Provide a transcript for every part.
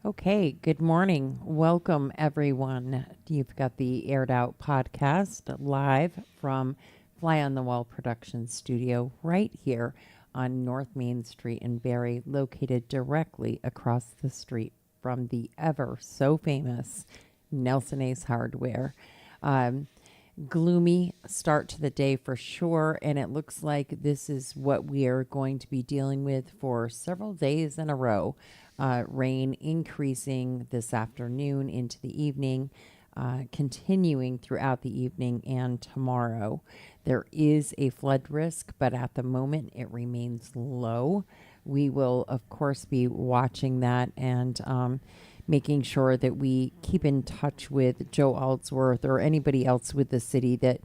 Okay, good morning. Welcome, everyone. You've got the Aired Out podcast live from Fly on the Wall production studio right here on North Main Street in Barrie, located directly across the street from the ever so famous Nelson Ace Hardware. Um, Gloomy start to the day for sure, and it looks like this is what we are going to be dealing with for several days in a row. Rain increasing this afternoon into the evening, continuing throughout the evening and tomorrow. There is a flood risk, but at the moment it remains low. We will, of course, be watching that and making sure that we keep in touch with Joe Aldsworth or anybody else with the city that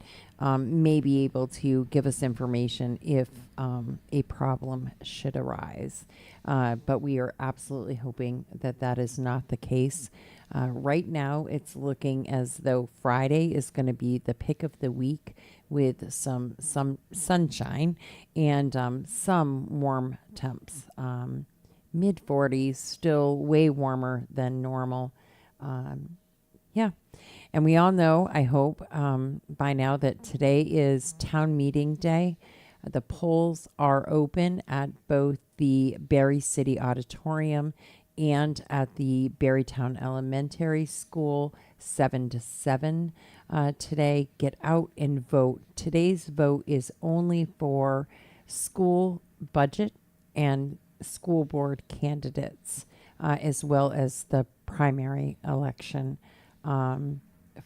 may be able to give us information if a problem should arise. But we are absolutely hoping that that is not the case. Right now, it's looking as though Friday is going to be the pick of the week with some sunshine and some warm temps. Mid 40s, still way warmer than normal. Yeah. And we all know, I hope, by now that today is town meeting day. The polls are open at both the Barrie City Auditorium and at the Barrytown Elementary School, 7 to 7 today. Get out and vote. Today's vote is only for school budget and school board candidates, as well as the primary election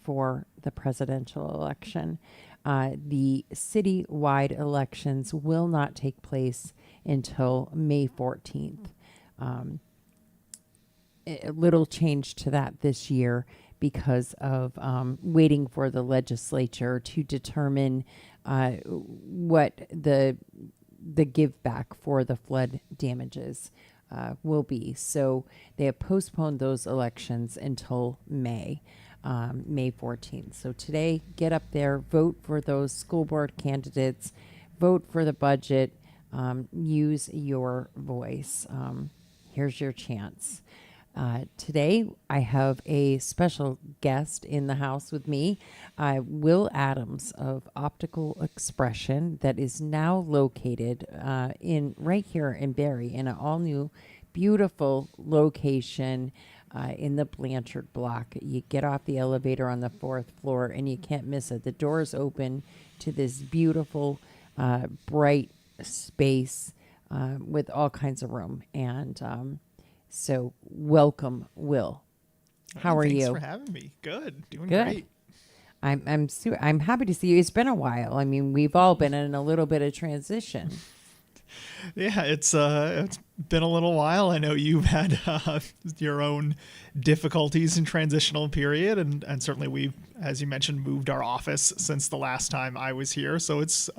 for the presidential election. The city-wide elections will not take place until May 14th. A little change to that this year because of waiting for the legislature to determine what the give back for the flood damages will be. So they have postponed those elections until May 14th. So today, get up there, vote for those school board candidates, vote for the budget, use your voice. Here's your chance. Today, I have a special guest in the house with me, Will Adams of Optical Expression, that is now located in right here in Barrie in an all-new, beautiful location in the Blanchard block. You get off the elevator on the 4th floor, and you can't miss it. The doors open to this beautiful, bright space with all kinds of room. And so welcome, Will. How are you? Thanks for having me. Good. Doing Good. great. I'm happy to see you. It's been a while. I mean, we've all been in a little bit of transition. Yeah, it's been a little while. I know you've had your own difficulties in transitional period, and certainly we've, as you mentioned, moved our office since the last time I was here. So it's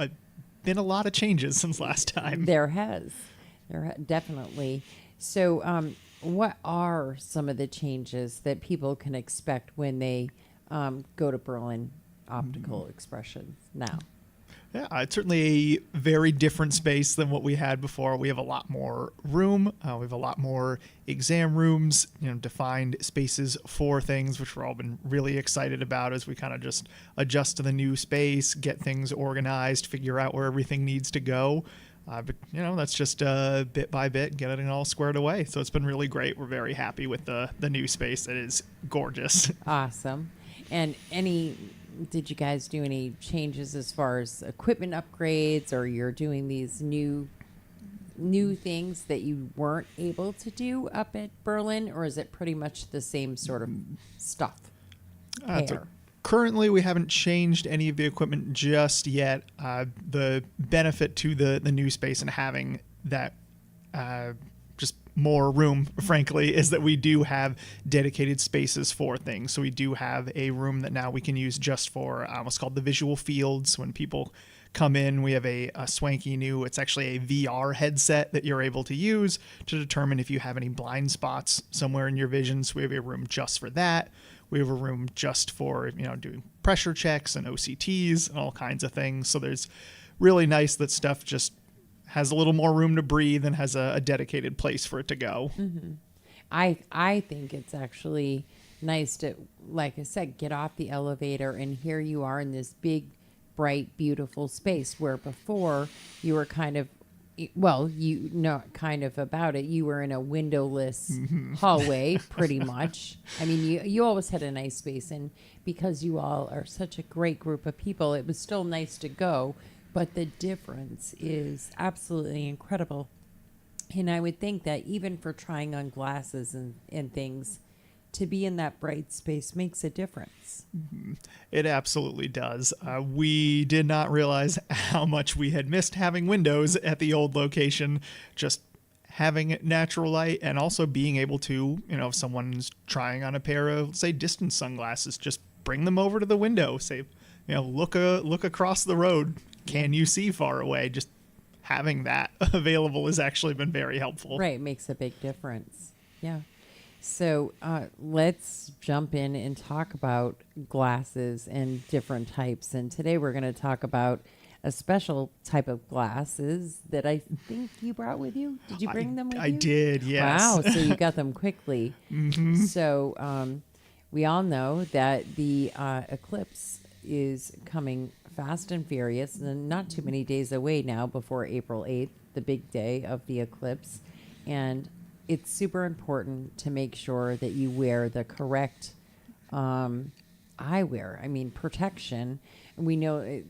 been a lot of changes since last time. Definitely. So, what are some of the changes that people can expect when they go to Berlin Optical Expression now? Yeah, it's certainly a very different space than what we had before. We have a lot more room. We have a lot more exam rooms, defined spaces for things, which we've all been really excited about as we kind of just adjust to the new space, get things organized, figure out where everything needs to go. But that's just bit by bit, getting it all squared away. So it's been really great. We're very happy with the new space. It is gorgeous. Awesome. And did you guys do any changes as far as equipment upgrades, or you're doing these new things that you weren't able to do up at Berlin, or is it pretty much the same sort of stuff? Currently, we haven't changed any of the equipment just yet. The benefit to the new space and having that just more room, frankly, is that we do have dedicated spaces for things. So we do have a room that now we can use just for what's called the visual fields. When people come in, we have a swanky new, it's actually a VR headset that you're able to use to determine if you have any blind spots somewhere in your vision. So we have a room just for that. We have a room just for, doing pressure checks and OCTs and all kinds of things. So there's really nice that stuff just has a little more room to breathe and has a dedicated place for it to go. Mm-hmm. I think it's actually nice to, like I said, get off the elevator and here you are in this big, bright, beautiful space where before you were kind of, well, you know, kind of about it. You were in a windowless hallway, pretty much. I mean, you always had a nice space, and because you all are such a great group of people, it was still nice to go. But the difference is absolutely incredible. And I would think that even for trying on glasses and things, to be in that bright space makes a difference. It absolutely does. We did not realize how much we had missed having windows at the old location, just having natural light and also being able to, you know, if someone's trying on a pair of, say, distance sunglasses, just bring them over to the window, say, you know, look across the road. Can you see far away? Just having that available has actually been very helpful. Right, makes a big difference. Yeah. So let's jump in and talk about glasses and different types. And today we're going to talk about a special type of glasses that I think you brought with you. Did you bring them with you? I did, yes. Wow, so you got them quickly. So we all know that the Eclipse is coming fast and furious, and not too many days away now before April 8th, the big day of the eclipse. And it's super important to make sure that you wear the correct eyewear. I mean, protection. And we know,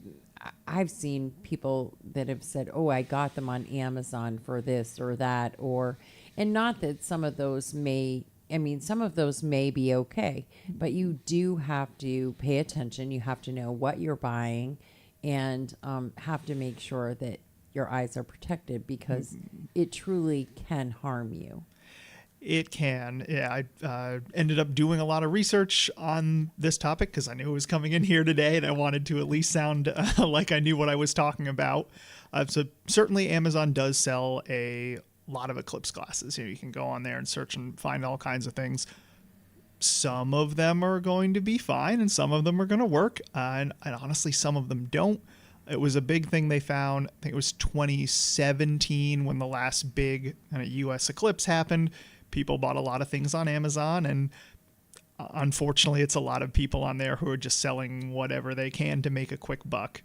I've seen people that have said, oh, I got them on Amazon for this or that, and not that some of those may be okay, but you do have to pay attention. You have to know what you're buying and have to make sure that your eyes are protected because it truly can harm you. It can. Yeah, I ended up doing a lot of research on this topic because I knew it was coming in here today and I wanted to at least sound like I knew what I was talking about. So certainly Amazon does sell a lot of Eclipse glasses. You know, you can go on there and search and find all kinds of things. Some of them are going to be fine and some of them are going to work. And honestly, some of them don't. It was a big thing they found. I think it was 2017 when the last big kind of US eclipse happened. People bought a lot of things on Amazon, and unfortunately, it's a lot of people on there who are just selling whatever they can to make a quick buck.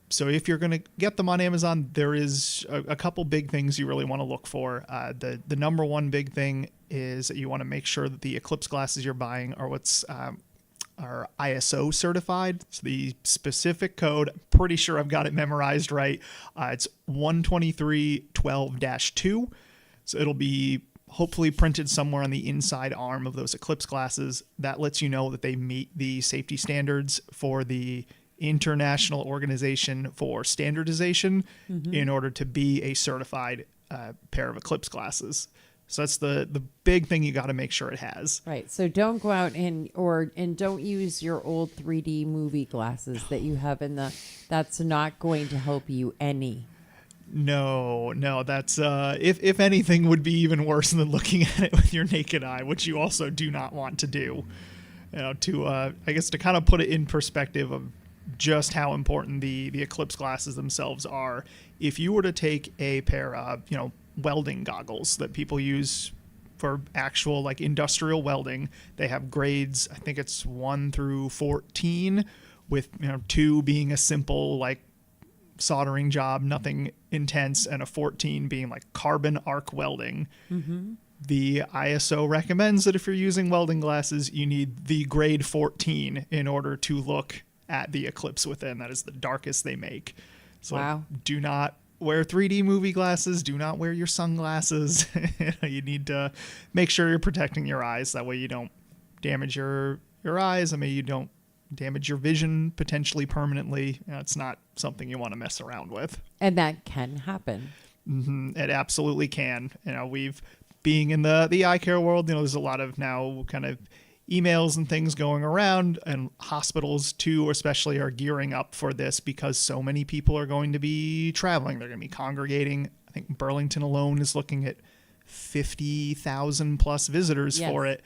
So if you're going to get them on Amazon, there is a couple big things you really want to look for. The number one big thing is that you want to make sure that the Eclipse glasses you're buying are are ISO certified. So the specific code, I'm pretty sure I've got it memorized right. It's 12312-2. So it'll be hopefully printed somewhere on the inside arm of those Eclipse glasses. That lets you know that they meet the safety standards for the International Organization for Standardization in order to be a certified pair of Eclipse glasses. So that's the big thing you got to make sure it has. Right. So don't go out and don't use your old 3D movie glasses that you have that's not going to help you any. No, that's if anything would be even worse than looking at it with your naked eye, which you also do not want to do. You know, I guess to kind of put it in perspective of just how important the Eclipse glasses themselves are. If you were to take a pair of, welding goggles that people use for actual like industrial welding, they have grades, I think it's 1 through 14, with 2 being a simple like soldering job, nothing intense, and a 14 being like carbon arc welding. The ISO recommends that if you're using welding glasses, you need the grade 14 in order to look at the eclipse within. That is the darkest they make. So wow. Do not wear 3D movie glasses. Do not wear your sunglasses. You need to make sure you're protecting your eyes. That way you don't damage your eyes. I mean, you don't damage your vision potentially permanently. It's not something you want to mess around with. And that can happen. It absolutely can. We've being in the eye care world, there's a lot of now kind of emails and things going around, and hospitals too, especially, are gearing up for this because so many people are going to be traveling. They're going to be congregating. I think Burlington alone is looking at 50,000 plus visitors for it.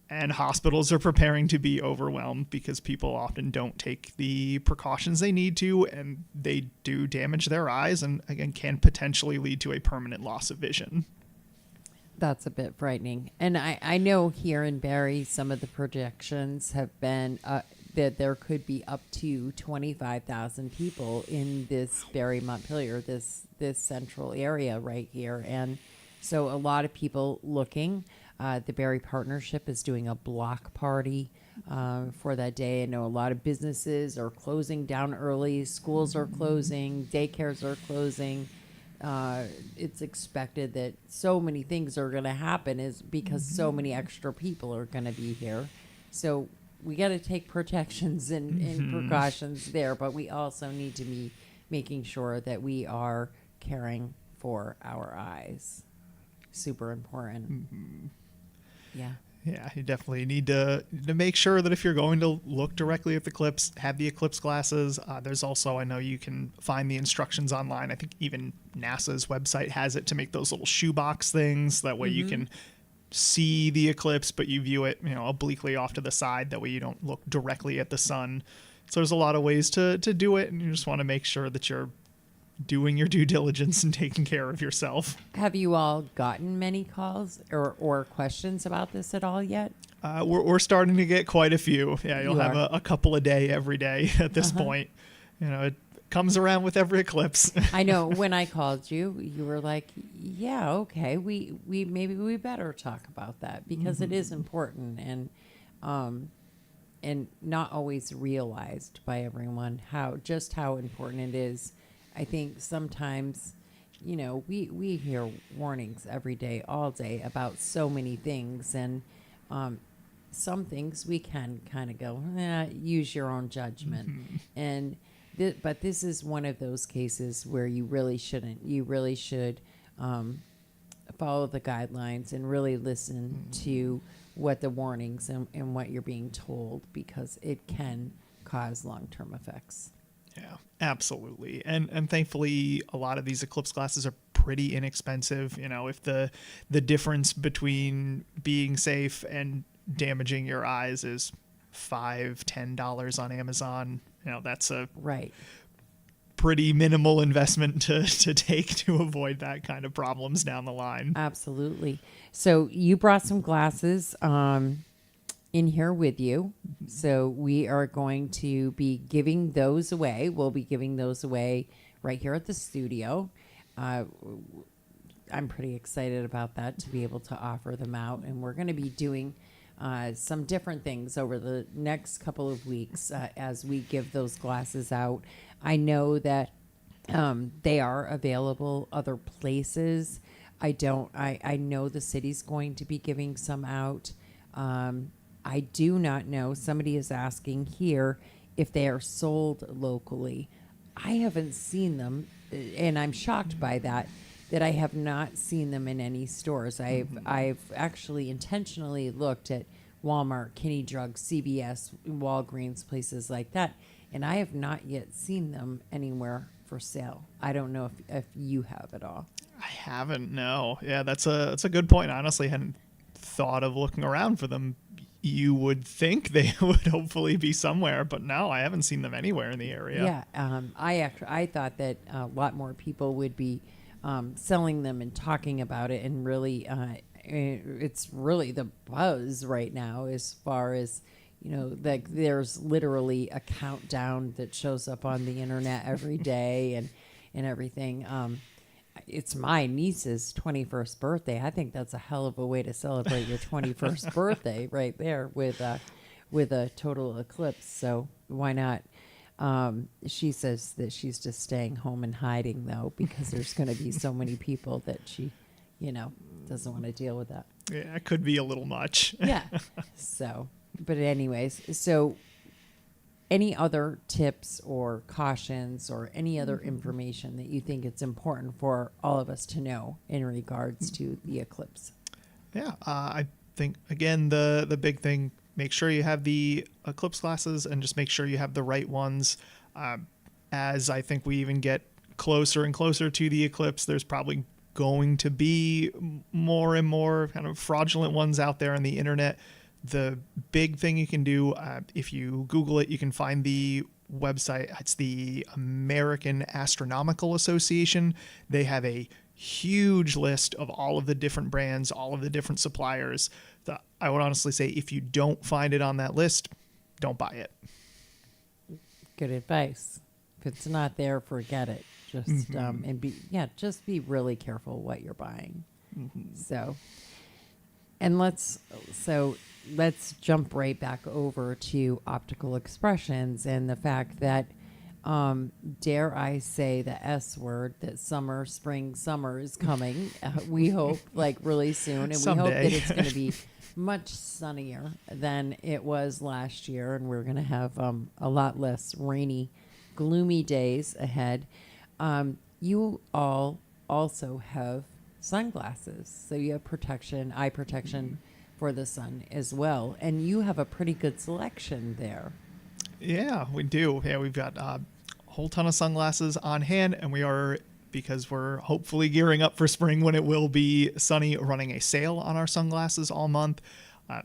And hospitals are preparing to be overwhelmed because people often don't take the precautions they need to, and they do damage their eyes and, again, can potentially lead to a permanent loss of vision. That's a bit frightening. And I know here in Barrie, some of the projections have been that there could be up to 25,000 people in this Barrie Montpelier, this central area right here. And so a lot of people looking. The Barrie Partnership is doing a block party for that day. I know a lot of businesses are closing down early, schools are closing, daycares are closing. It's expected that so many things are going to happen is because so many extra people are going to be here. So we got to take protections and precautions there, but we also need to be making sure that we are caring for our eyes. Super important. Yeah. Yeah, you definitely need to make sure that if you're going to look directly at the Eclipse, have the Eclipse glasses. There's also, I know you can find the instructions online. I think even NASA's website has it to make those little shoebox things. That way you can see the eclipse, but you view it, obliquely off to the side. That way you don't look directly at the sun. So there's a lot of ways to do it, and you just want to make sure that you're doing your due diligence and taking care of yourself. Have you all gotten many calls or questions about this at all yet? We're starting to get quite a few. Yeah, you'll have a couple a day every day at this point. It comes around with every eclipse. I know when I called you, you were like, yeah, okay, we maybe we better talk about that because it is important and not always realized by everyone how important it is. I think sometimes, we hear warnings every day, all day about so many things. And some things we can kind of go, use your own judgment. And but this is one of those cases where you really shouldn't. You really should follow the guidelines and really listen to what the warnings and what you're being told, because it can cause long-term effects. Yeah, absolutely. And thankfully, a lot of these Eclipse glasses are pretty inexpensive. If the difference between being safe and damaging your eyes is $5-10 on Amazon, that's a pretty minimal investment to take to avoid that kind of problems down the line. Absolutely. So you brought some glasses in here with you. So we are going to be giving those away. We'll be giving those away right here at the studio. I'm pretty excited about that, to be able to offer them out. And we're going to be doing some different things over the next couple of weeks as we give those glasses out. I know that they are available other places. I know the city's going to be giving some out. I do not know. Somebody is asking here if they are sold locally. I haven't seen them, and I'm shocked by that I have not seen them in any stores. I've actually intentionally looked at Walmart, Kinney Drug, CVS, Walgreens, places like that, and I have not yet seen them anywhere for sale. I don't know if you have at all. I haven't, no. Yeah, that's a good point. I honestly hadn't thought of looking around for them. You would think they would hopefully be somewhere, but no, I haven't seen them anywhere in the area. Yeah, I thought that a lot more people would be selling them and talking about it, and really, it's really the buzz right now as far as, like there's literally a countdown that shows up on the internet every day and everything. It's my niece's 21st birthday. I think that's a hell of a way to celebrate your 21st birthday right there with a total eclipse. So why not? She says that she's just staying home and hiding, though, because there's going to be so many people that she, doesn't want to deal with that. Yeah, it could be a little much. Yeah. So, but anyways, so any other tips or cautions or any other information that you think it's important for all of us to know in regards to the eclipse? Yeah, I think, again, the big thing, make sure you have the Eclipse glasses and just make sure you have the right ones. As I think we even get closer and closer to the eclipse, there's probably going to be more and more kind of fraudulent ones out there on the internet. The big thing you can do, if you Google it, you can find the website. It's the American Astronomical Association. They have a huge list of all of the different brands, all of the different suppliers. That I would honestly say if you don't find it on that list, don't buy it. Good advice. If it's not there, forget it. Just just be really careful what you're buying. So let's jump right back over to optical expressions and the fact that dare I say the S word, that summer is coming. We hope like really soon, and Someday. we hope that it's going to be much sunnier than it was last year, and we're going to have a lot less rainy, gloomy days ahead. You all also have sunglasses, so you have eye protection for the sun as well, and you have a pretty good selection there. Yeah, we do. Yeah, we've got a whole ton of sunglasses on hand, and because we're hopefully gearing up for spring when it will be sunny, running a sale on our sunglasses all month.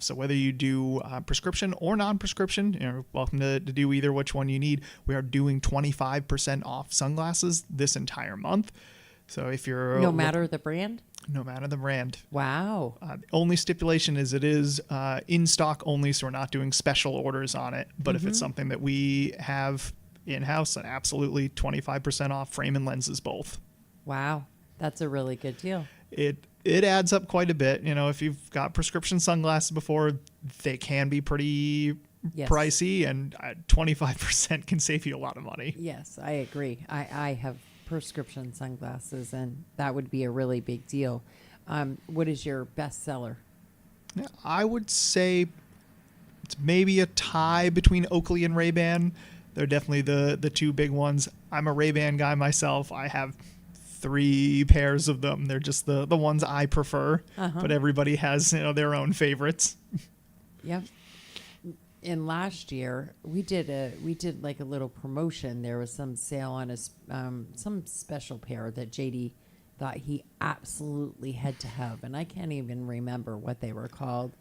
So whether you do prescription or non-prescription, you're welcome to do either which one you need. We are doing 25% off sunglasses this entire month. So if you're No matter the brand? No matter the brand. Wow. The only stipulation is it is in stock only, so we're not doing special orders on it. But if it's something that we have in-house, then absolutely 25% off frame and lenses both. Wow. That's a really good deal. It adds up quite a bit. You know, if you've got prescription sunglasses before, they can be pretty pricey, and 25% can save you a lot of money. Yes, I agree. I have prescription sunglasses, and that would be a really big deal. What is your best seller? Yeah, I would say it's maybe a tie between Oakley and Ray-Ban. They're definitely the two big ones. I'm a Ray-Ban guy myself. I have 3 pairs of them. They're just the ones I prefer, but everybody has their own favorites. Yep. And last year we did like a little promotion. There was some sale on some special pair that JD thought he absolutely had to have, and I can't even remember what they were called,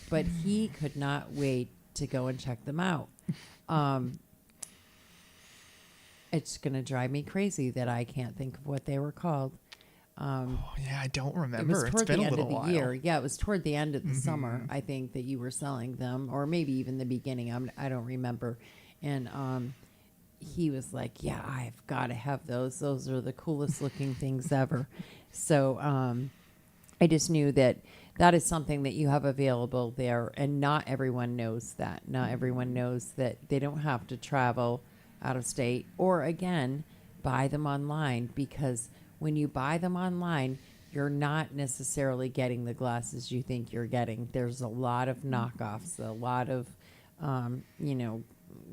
but he could not wait to go and check them out. It's going to drive me crazy that I can't think of what they were called. I don't remember. It was toward it's been the a end little of the while. year. Yeah, it was toward the end of the summer, I think, that you were selling them, or maybe even the beginning. I don't remember. And he was like, yeah, I've got to have those. Those are the coolest looking things ever. So I just knew that is something that you have available there, and not everyone knows that. Not everyone knows that they don't have to travel out of state, or again, buy them online, because when you buy them online, you're not necessarily getting the glasses you think you're getting. There's a lot of knockoffs, a lot of,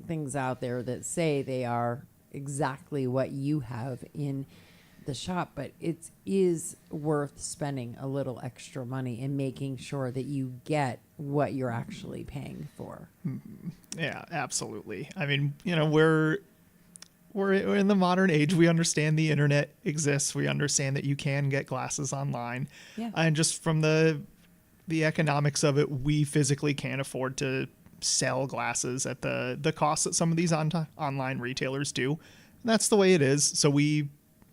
things out there that say they are exactly what you have in the shop, but it is worth spending a little extra money and making sure that you get what you're actually paying for. Yeah, absolutely. I mean, we're in the modern age. We understand the internet exists. We understand that you can get glasses online. Yeah. And just from the economics of it, we physically can't afford to sell glasses at the cost that some of these online retailers do. And that's the way it is. So we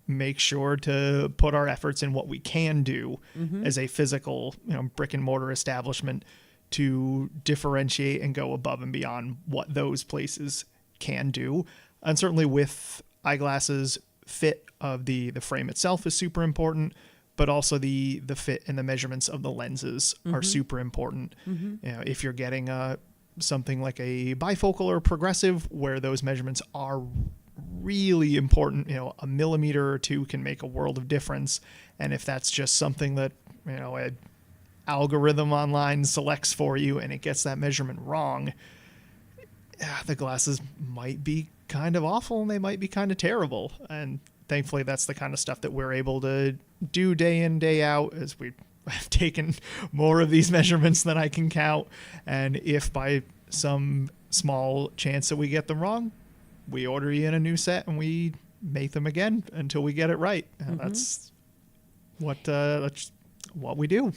make sure to put our efforts in what we can do as a physical, brick and mortar establishment to differentiate and go above and beyond what those places can do. And certainly with eyeglasses, fit of the frame itself is super important, but also the fit and the measurements of the lenses are super important. If you're getting something like a bifocal or progressive, where those measurements are really important, a millimeter or 2 can make a world of difference. And if that's just something that an algorithm online selects for you and it gets that measurement wrong, the glasses might be kind of awful and they might be kind of terrible. And thankfully that's the kind of stuff that we're able to do day in, day out, as we have taken more of these measurements than I can count. And if by some small chance that we get them wrong, we order you in a new set and we make them again until we get it right. That's what we do.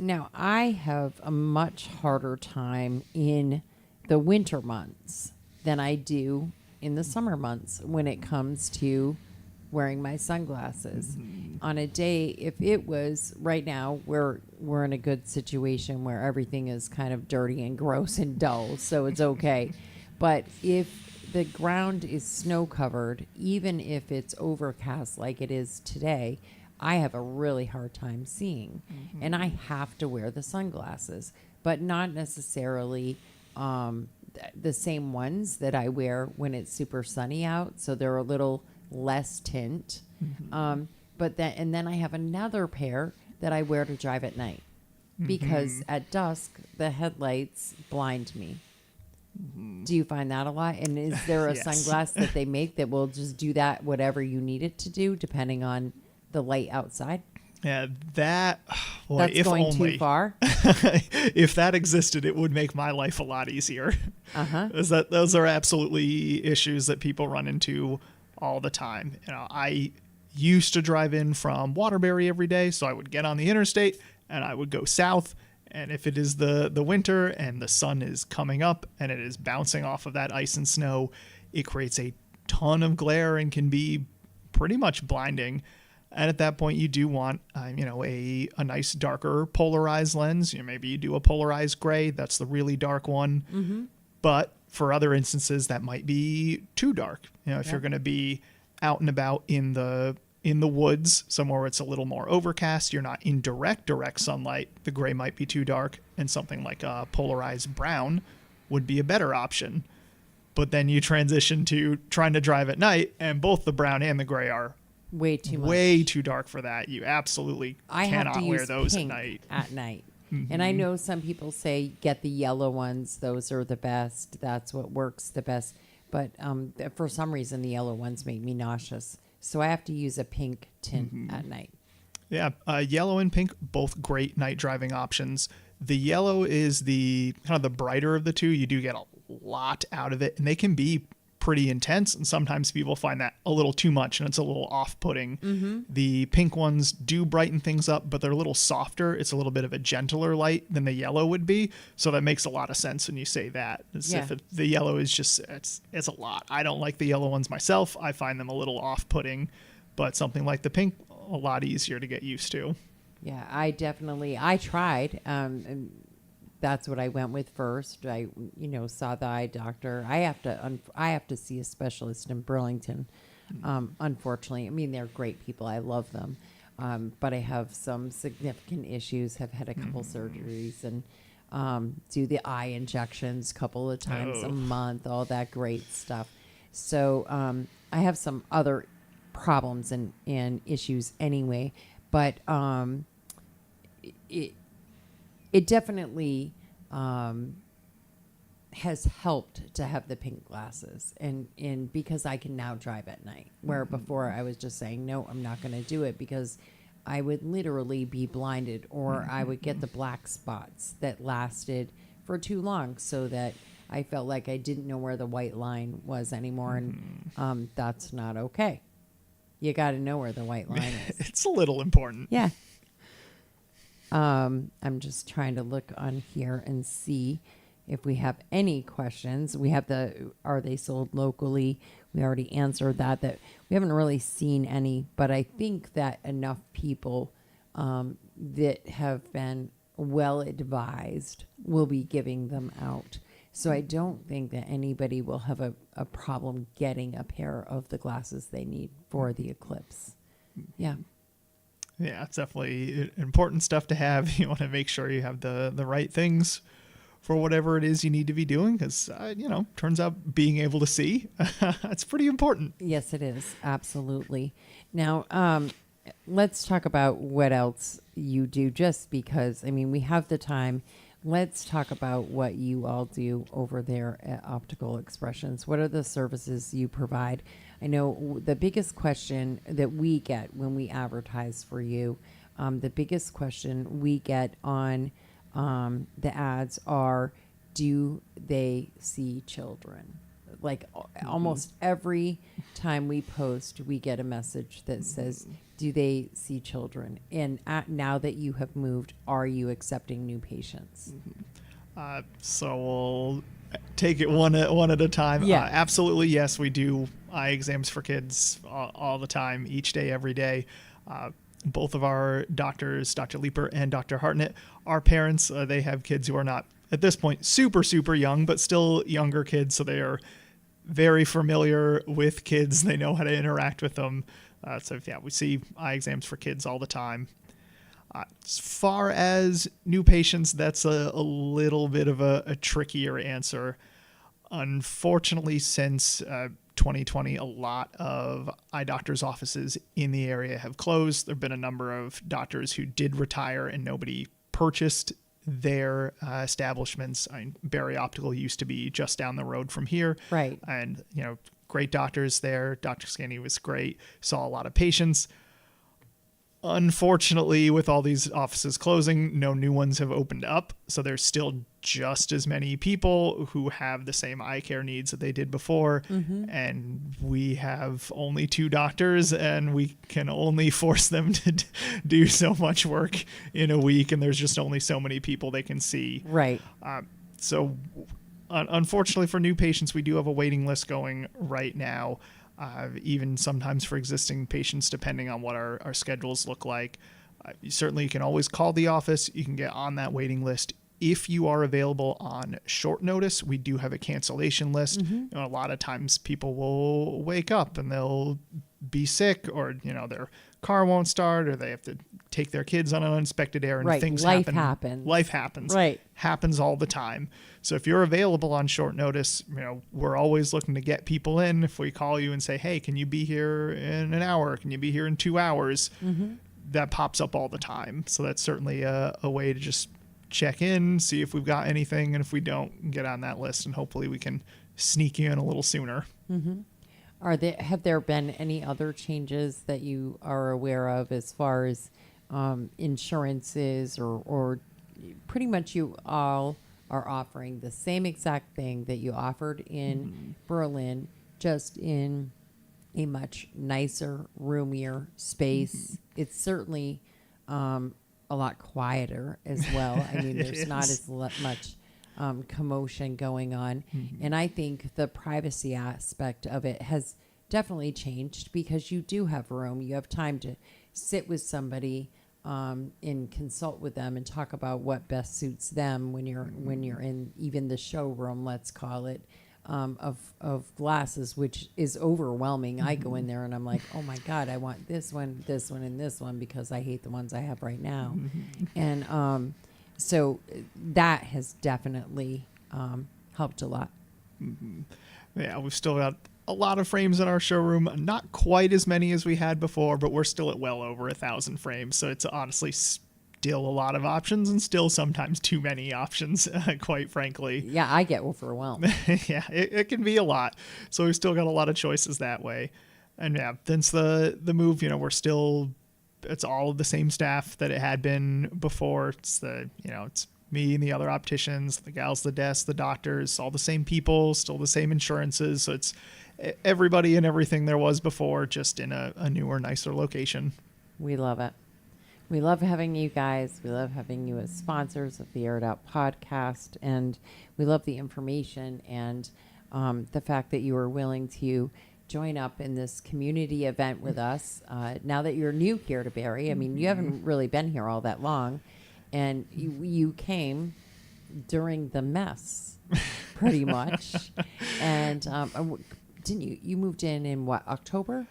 Now, I have a much harder time in the winter months than I do in the summer months when it comes to wearing my sunglasses. On a day, if it was right now, we're in a good situation where everything is kind of dirty and gross and dull, so it's okay. But if the ground is snow covered, even if it's overcast like it is today, I have a really hard time seeing, and I have to wear the sunglasses, but not necessarily the same ones that I wear when it's super sunny out. So they're a little less tint. But then I have another pair that I wear to drive at night because at dusk the headlights blind me. Do you find that a lot? And is there a Yes. sunglass that they make that will just do that whatever you need it to do depending on the light outside? Yeah, that. Boy, That's if going only. too far. If that existed, it would make my life a lot easier. Those are absolutely issues that people run into all the time. I used to drive in from Waterbury every day, so I would get on the interstate and I would go south. And if it is the winter and the sun is coming up and it is bouncing off of that ice and snow, it creates a ton of glare and can be pretty much blinding. And at that point, you do want, a nice darker polarized lens. Maybe you do a polarized gray. That's the really dark one. But for other instances, that might be too dark. If you're going to be out and about in the woods, somewhere where it's a little more overcast, you're not in direct sunlight, the gray might be too dark, and something like a polarized brown would be a better option. But then you transition to trying to drive at night, and both the brown and the gray are Way too much. way too dark for that. You absolutely I have cannot to wear use those pink at night. And I know some people say get the yellow ones. Those are the best. That's what works the best. But for some reason, the yellow ones make me nauseous. So I have to use a pink tint at night. Yeah, yellow and pink, both great night driving options. The yellow is the kind of the brighter of the two. You do get a lot out of it, and they can be pretty intense, and sometimes people find that a little too much and it's a little off-putting. The pink ones do brighten things up, but they're a little softer. It's a little bit of a gentler light than the yellow would be, so that makes a lot of sense when you say that. The yellow is just it's a lot. I don't like the yellow ones myself. I find them a little off-putting, but something like the pink, a lot easier to get used to. Yeah, I tried. And that's what I went with first. I, saw the eye doctor. I have to see a specialist in Burlington. Unfortunately, I mean, they're great people. I love them. But I have some significant issues, have had a couple surgeries and do the eye injections a couple of times a month, all that great stuff. So I have some other problems and issues anyway, but it definitely has helped to have the pink glasses and because I can now drive at night, where before I was just saying, no, I'm not going to do it because I would literally be blinded, or I would get the black spots that lasted for too long, so that I felt like I didn't know where the white line was anymore. And that's not okay. You got to know where the white line is. It's a little important. Yeah. I'm just trying to look on here and see if we have any questions. We have are they sold locally? We already answered that we haven't really seen any, but I think that enough people that have been well advised will be giving them out. So I don't think that anybody will have a problem getting a pair of the glasses they need for the Eclipse. Yeah. Yeah, it's definitely important stuff to have. You want to make sure you have the right things for whatever it is you need to be doing, because, turns out being able to see, that's pretty important. Yes, it is. Absolutely. Now, let's talk about what else you do, just because, we have the time. Let's talk about what you all do over there at Optical Expressions. What are the services you provide? I know the biggest question that we get when we advertise for you, the biggest question we get on the ads are, do they see children? Like almost every time we post, we get a message that says, do they see children? And now that you have moved, are you accepting new patients? So we'll take it one at a time. Yeah. Absolutely, yes, we do eye exams for kids all the time, each day, every day. Both of our doctors, Dr. Leeper and Dr. Hartnett, are parents. They have kids who are not, at this point, super, super young, but still younger kids. So they are very familiar with kids. They know how to interact with them. So yeah, we see eye exams for kids all the time. As far as new patients, that's a little bit of a trickier answer. Unfortunately, since 2020, a lot of eye doctors' offices in the area have closed. There have been a number of doctors who did retire and nobody purchased their establishments. Barry Optical used to be just down the road from here. Right. And, great doctors there. Dr. Scanny was great, saw a lot of patients. Unfortunately, with all these offices closing, no new ones have opened up. So there's still just as many people who have the same eye care needs that they did before. Mm-hmm. And we have only 2 doctors and we can only force them to do so much work in a week. And there's just only so many people they can see. Right. So unfortunately for new patients, we do have a waiting list going right now. Even sometimes for existing patients, depending on what our schedules look like. Certainly, you can always call the office. You can get on that waiting list. If you are available on short notice, we do have a cancellation list. Mm-hmm. A lot of times people will wake up and they'll be sick, or their car won't start, or they have to take their kids on an unexpected errand. Right. Things Life happen. happens. Life happens. Right. Happens all the time. So if you're available on short notice, we're always looking to get people in. If we call you and say, hey, can you be here in an hour? Can you be here in 2 hours? Mm-hmm. That pops up all the time. So that's certainly a way to just check in, see if we've got anything. And if we don't, get on that list and hopefully we can sneak you in a little sooner. Mm-hmm. Have there been any other changes that you are aware of as far as insurances or pretty much you all are offering the same exact thing that you offered in Berlin, just in a much nicer, roomier space? It's certainly a lot quieter as well. I mean, there's not as much commotion going on. Mm-hmm. And I think the privacy aspect of it has definitely changed because you do have room. You have time to sit with somebody and consult with them and talk about what best suits them when you're in even the showroom, let's call it, of glasses, which is overwhelming. Mm-hmm. I go in there and I'm like, oh my God, I want this one, and this one because I hate the ones I have right now. Mm-hmm. And so that has definitely helped a lot. Mm-hmm. Yeah, we've still got a lot of frames in our showroom, not quite as many as we had before, but we're still at well over 1,000 frames. So it's honestly still a lot of options and still sometimes too many options, quite frankly. Yeah, I get overwhelmed. Yeah, it can be a lot. So we've still got a lot of choices that way. And yeah, since the move, we're still, it's all of the same staff that it had been before. It's it's me and the other opticians, the gals, the desk, the doctors, all the same people, still the same insurances. So it's everybody and everything there was before, just in a newer, nicer location. We love it. We love having you guys. We love having you as sponsors of the Aired Out podcast. And we love the information and the fact that you are willing to join up in this community event with us. Now that you're new here to Barrie, I mean, you haven't really been here all that long. And you came during the mess, pretty much. And didn't you moved in what, October?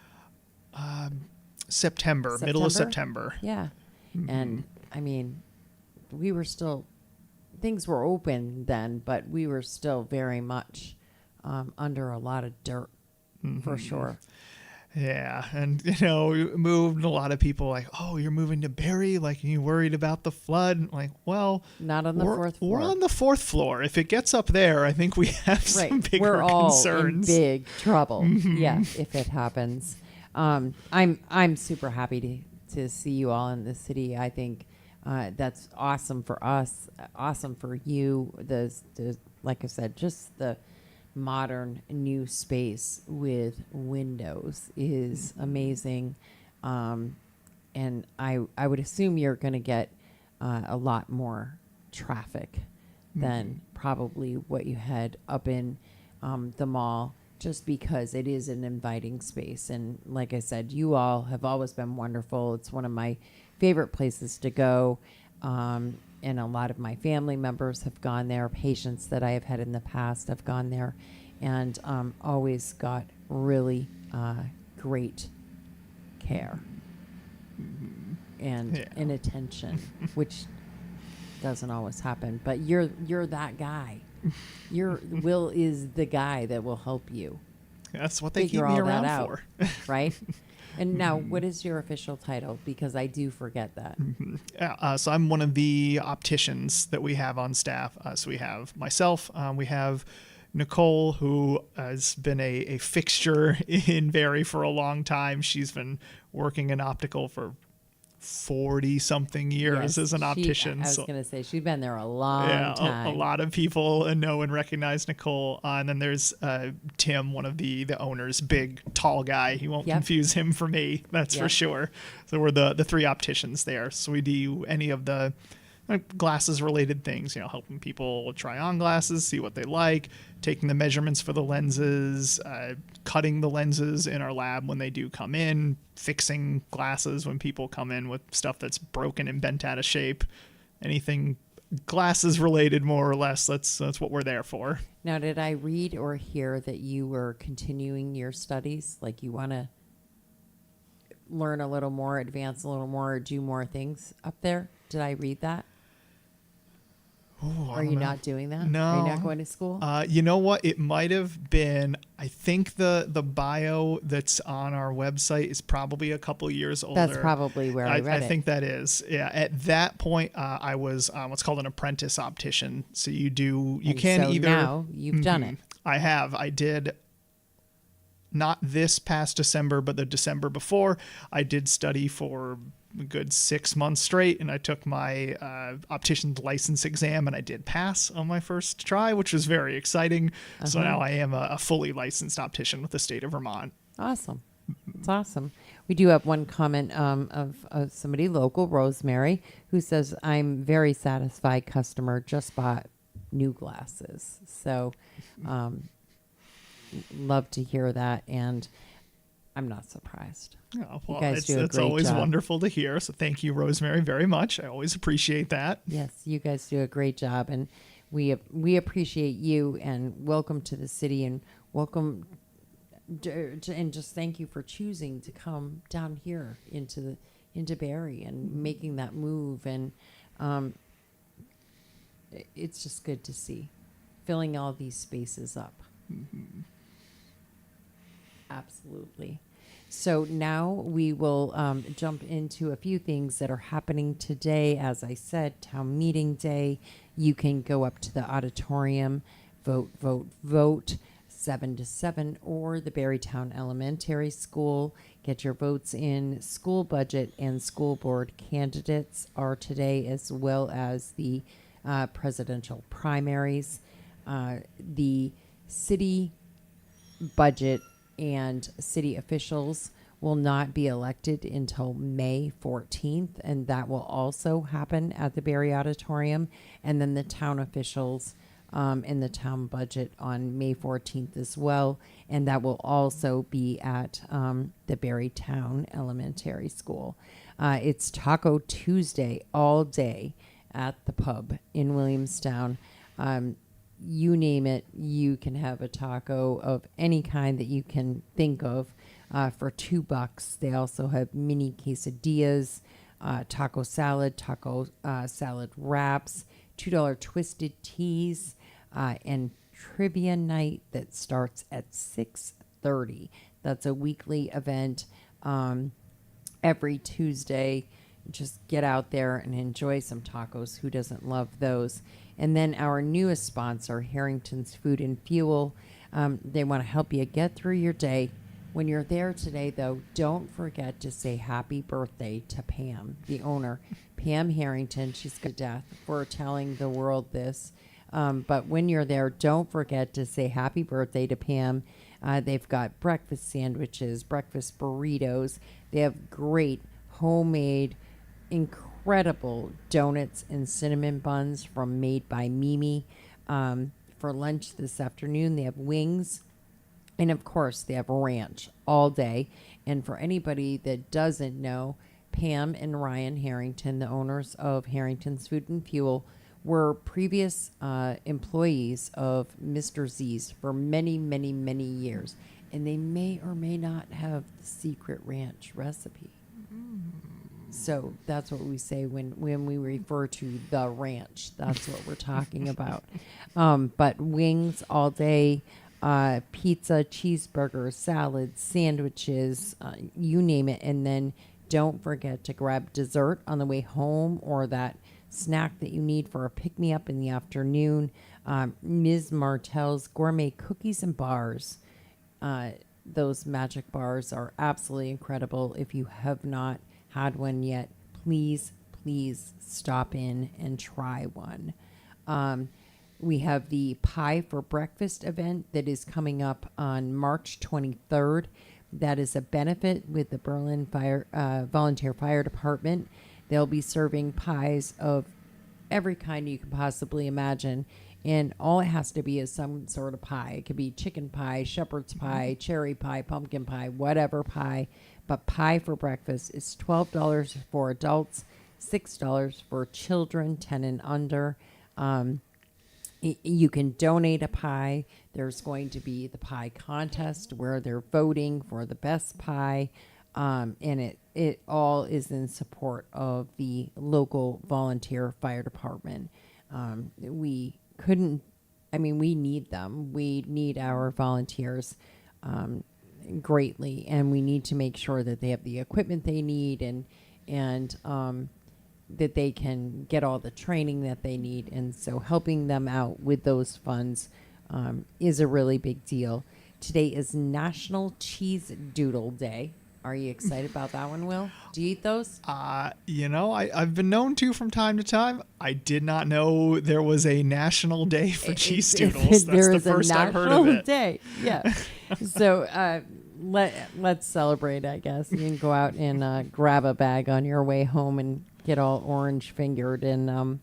September, middle of September. Yeah. Mm-hmm. And I mean, we were still, things were open then, but we were still very much under a lot of dirt, for sure. Yeah, and we moved, and a lot of people like, oh, you're moving to Barrie? Like, are you worried about the flood? Like, well, not on the fourth floor. We're on the 4th floor. If it gets up there, I think we have some bigger concerns. We're all in big trouble. Mm-hmm. Yeah, if it happens. I'm super happy to see you all in the city. I think that's awesome for us, awesome for you. The like I said, just the modern new space with windows is amazing. And I would assume you're going to get a lot more traffic than probably what you had up in the mall. just because it is an inviting space. And like I said, you all have always been wonderful. It's one of my favorite places to go. And a lot of my family members have gone there. Patients that I have had in the past have gone there, and always got really great care and attention, which doesn't always happen. But you're that guy. Will is the guy that will help you. That's what they keep Figure me all that around out, for. right? And now, what is your official title? Because I do forget that. So I'm one of the opticians that we have on staff. So we have myself, we have Nicole, who has been a fixture in Barry for a long time. She's been working in Optical for 40 something years as an optician. I was going to say she's been there a long time. A lot of people know and recognize Nicole. And then there's Tim, one of the owners, big, tall guy. You won't confuse him for me, that's for sure. So we're the three opticians there. So we do any of the glasses related things, helping people try on glasses, see what they like, taking the measurements for the lenses, cutting the lenses in our lab when they do come in, fixing glasses when people come in with stuff that's broken and bent out of shape, anything glasses related, more or less. That's what we're there for. Now, did I read or hear that you were continuing your studies? Like you want to learn a little more, advance a little more, or do more things up there? Did I read that? Ooh, Are you not doing that? No. Are you not going to school? You know what? It might have been, I think the bio that's on our website is probably a couple years older. That's probably where I read it. I think that is. Yeah. At that point, I was what's called an apprentice optician. So now you've done it. I have. I did not this past December, but the December before. I did study for a good 6 months straight, and I took my optician's license exam, and I did pass on my first try, which was very exciting. So now I am a fully licensed optician with the state of Vermont. Awesome. It's awesome. We do have one comment of somebody local, Rosemary, who says, I'm very satisfied customer, just bought new glasses. So love to hear that, and I'm not surprised. Oh, well, it's always wonderful to hear. So thank you, Rosemary, very much. I always appreciate that. Yes, you guys do a great job, and we appreciate you, and welcome to the city, and welcome and just thank you for choosing to come down here into Barry and making that move, and it's just good to see filling all these spaces up. Mm-hmm. Absolutely. So now we will jump into a few things that are happening today. As I said, town meeting day. You can go up to the auditorium, vote 7 to 7, or the Barrytown Elementary School. Get your votes in. School budget and school board candidates are today, as well as the presidential primaries. The city budget and city officials will not be elected until May 14th, and that will also happen at the Barry Auditorium. And then the town officials in the town budget on May 14th as well, and that will also be at the Barrytown Elementary School. It's Taco Tuesday all day at the pub in Williamstown. You name it, you can have a taco of any kind that you can think of for $2. They also have mini quesadillas, taco salad wraps, $2 twisted teas, and trivia night that starts at 6:30. That's a weekly event every Tuesday. Just get out there and enjoy some tacos. Who doesn't love those? And then our newest sponsor, Harrington's Food and Fuel. They want to help you get through your day. When you're there today, though, don't forget to say happy birthday to Pam, the owner. Pam Harrington, she's good to death for telling the world this. But when you're there, don't forget to say happy birthday to Pam. They've got breakfast sandwiches, breakfast burritos. They have great homemade, incredible donuts and cinnamon buns from Made by Mimi. For lunch this afternoon, they have wings, And of course, they have a ranch all day. And for anybody that doesn't know, Pam and Ryan Harrington, the owners of Harrington's Food and Fuel, were previous employees of Mr. Z's for many, many, many years. And they may or may not have the secret ranch recipe. So that's what we say when we refer to the ranch. That's what we're talking about. But wings all day, pizza, cheeseburgers, salads, sandwiches, you name it. And then don't forget to grab dessert on the way home or that snack that you need for a pick-me-up in the afternoon. Ms. Martell's Gourmet Cookies and Bars. Those magic bars are absolutely incredible. If you have not had one yet, please stop in and try one. We have the Pie for Breakfast event that is coming up on March 23rd. That is a benefit with the Berlin Volunteer Fire Department. They'll be serving pies of every kind you can possibly imagine. And all it has to be is some sort of pie. It could be chicken pie, shepherd's pie, cherry pie, pumpkin pie, whatever pie. But Pie for Breakfast is $12 for adults, $6 for children 10 and under. You can donate a pie. There's going to be the pie contest where they're voting for the best pie. And it all is in support of the local volunteer fire department. We need them. We need our volunteers greatly, and we need to make sure that they have the equipment they need and that they can get all the training that they need. And so helping them out with those funds is a really big deal. Today is National Cheese Doodle Day. Are you excited about that one, Will? Do you eat those? I've been known to from time to time. I did not know there was a national day for cheese doodles. That's the first I've heard of it. Day. Yeah. So let's celebrate, I guess. You can go out and grab a bag on your way home and get all orange fingered, and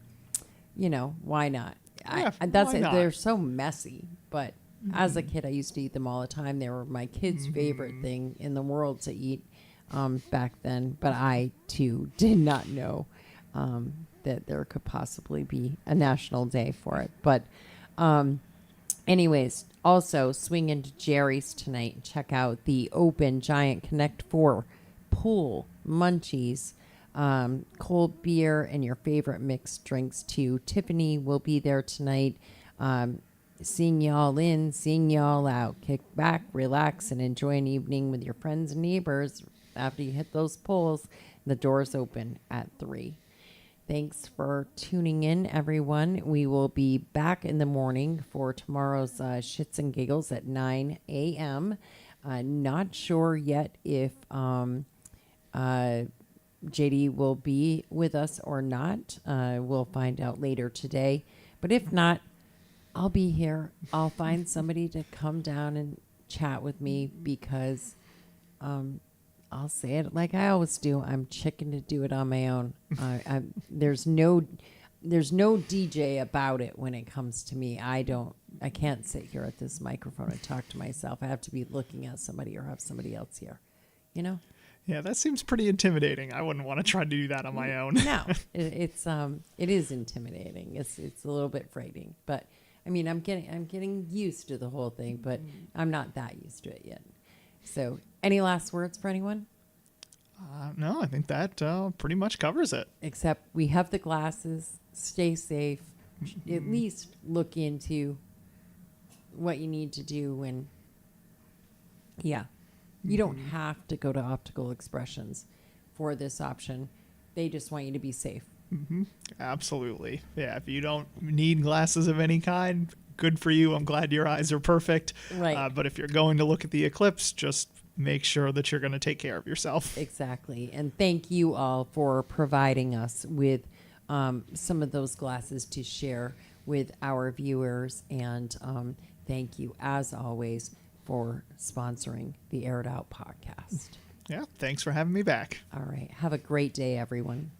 why not? Yeah, why not? They're so messy, but as a kid, I used to eat them all the time. They were my kids' favorite thing in the world to eat back then. But I, too, did not know that there could possibly be a national day for it. But anyways, also swing into Jerry's tonight and check out the open Giant Connect 4 pool, munchies, cold beer, and your favorite mixed drinks, too. Tiffany will be there tonight. Seeing y'all in, seeing y'all out. Kick back, relax, and enjoy an evening with your friends and neighbors after you hit those polls. The doors open at 3. Thanks for tuning in, everyone. We will be back in the morning for tomorrow's Shits and Giggles at 9 a.m. Not sure yet if JD will be with us or not. We'll find out later today. But if not, I'll be here. I'll find somebody to come down and chat with me because I'll say it like I always do. I'm chicken to do it on my own. There's no DJ about it when it comes to me. I can't sit here at this microphone and talk to myself. I have to be looking at somebody or have somebody else here, Yeah, that seems pretty intimidating. I wouldn't want to try to do that on my own. No, it is intimidating. It's a little bit frightening, but I mean, I'm getting used to the whole thing, but I'm not that used to it yet. So, any last words for anyone? No, I think that pretty much covers it. Except we have the glasses. Stay safe. At least look into what you need to do. And you don't have to go to Optical Expressions for this option. They just want you to be safe. Mm-hmm. Absolutely. Yeah, if you don't need glasses of any kind, good for you. I'm glad your eyes are perfect. Right. But if you're going to look at the eclipse, just make sure that you're going to take care of yourself. Exactly. And thank you all for providing us with some of those glasses to share with our viewers. And thank you, as always, for sponsoring the Aired Out podcast. Yeah, thanks for having me back. All right. Have a great day, everyone.